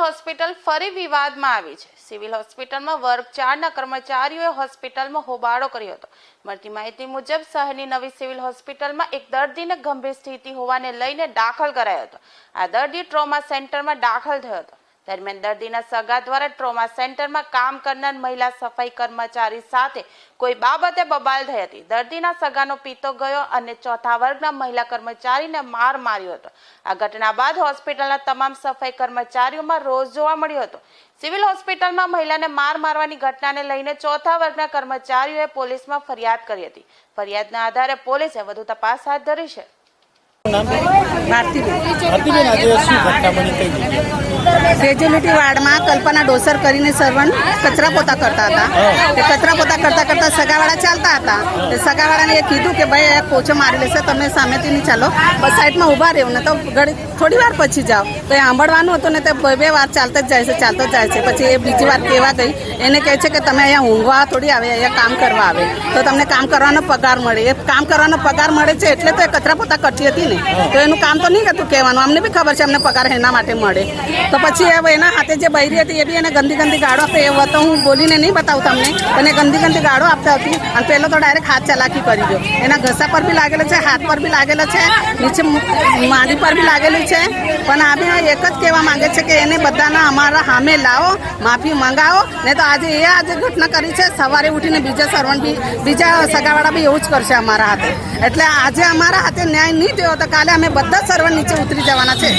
Hospital ફરી વિવાદમાં આવી છે। સિવિલ હોસ્પિટલમાં વર્ગ 4ના કર્મચારીઓએ હોસ્પિટલમાં હોબાળો કર્યો હતો। મળતી માહિતી મુજબ શહેરની નવી સિવિલ હોસ્પિટલમાં એક દર્દીને ગંભીર સ્થિતિ હોવાને લઈને દાખલ કરાયો હતો। આ દર્દી ટ્રોમા સેન્ટરમાં દાખલ થયો હતો। દરમિયાન દર્દીના સગા દ્વારા ટ્રોમા સેન્ટરમાં કામ કરનાર મહિલા સફાઈ કર્મચારી સાથે કોઈ બાબતે બબાલ થઈ હતી। દર્દીના સગાનો પિતો ગયો અને ચોથા વર્ગના મહિલા કર્મચારીને માર માર્યો હતો। આ ઘટના બાદ હોસ્પિટલના તમામ સફાઈ કર્મચારીઓમાં રોષ જોવા મળ્યો હતો। સિવિલ હોસ્પિટલમાં મહિલાને માર મારવાની ઘટનાને લઈને ચોથા વર્ગના કર્મચારીઓએ પોલીસમાં ફરિયાદ કરી હતી। ફરિયાદના આધારે પોલીસે વધુ તપાસ હાથ ધરી છે। ग्रेज्युएलिटी वार्ड में कल्पना डोसर करीने सर्वन कचरा पोता करता था। कचरा पोता करता करता सगावाड़ा चलता था। सगावाड़ा ने कीधु कि भाई पोछो मारी लेशे, तमे सामेथी नहीं चालो, बस साइड में उभा रहो ने तो घड़ी थोड़ी वार पछी जाओ। तो सांभळवानुं हतुं ने तो बे वार चालता ज जाय छे, चालतो ज जाय छे। पछी ए बीजी वार कहेवा गई, एने कहे छे कि तमे अहींया ऊंघवा थोड़ी आवे, अहींया काम करवा आवे तो तमने काम करवानो पगार मळे। ए काम करवानो पगार मळे छे એટલે તો એ कचरा पोता करती हती ने, तो एनुं काम तो नहीं हतुं कहेवानुं। अमने बी खबर छे अमने पगार एना माटे मळे। तो पछी एना हाथे जे बहिरी हती ए बी एने गंदी गंदी गाड़ो आपे। ए तो हूँ बोलीने नहीं बताऊँ तमने, पण ए गंदी गंदी गाड़ो आपता हती। अने पेलो तो डायरेक्ट हाथ चलाकी करी दो। एना घसा पर भी लागेलो छे, हाथ पर भी लागेलो छे, नीचे मांडी पर भी लागेली छे। पण आ बी एक ज कहेवा मांगे छे कि एने बधाना अमारा सामे लावो, माफी मंगावो, नहीं तो आज घटना करी छे। सवारे उठीने बीजा सर्वंट बी बीजा सगावाड़ा बी एवुं ज करशे अमारा हाथे। एटले आजे अमारा हाथे न्याय नहीं थयो तो काले अमे बधा सर्वंट नीचे उतरी जवाना छे।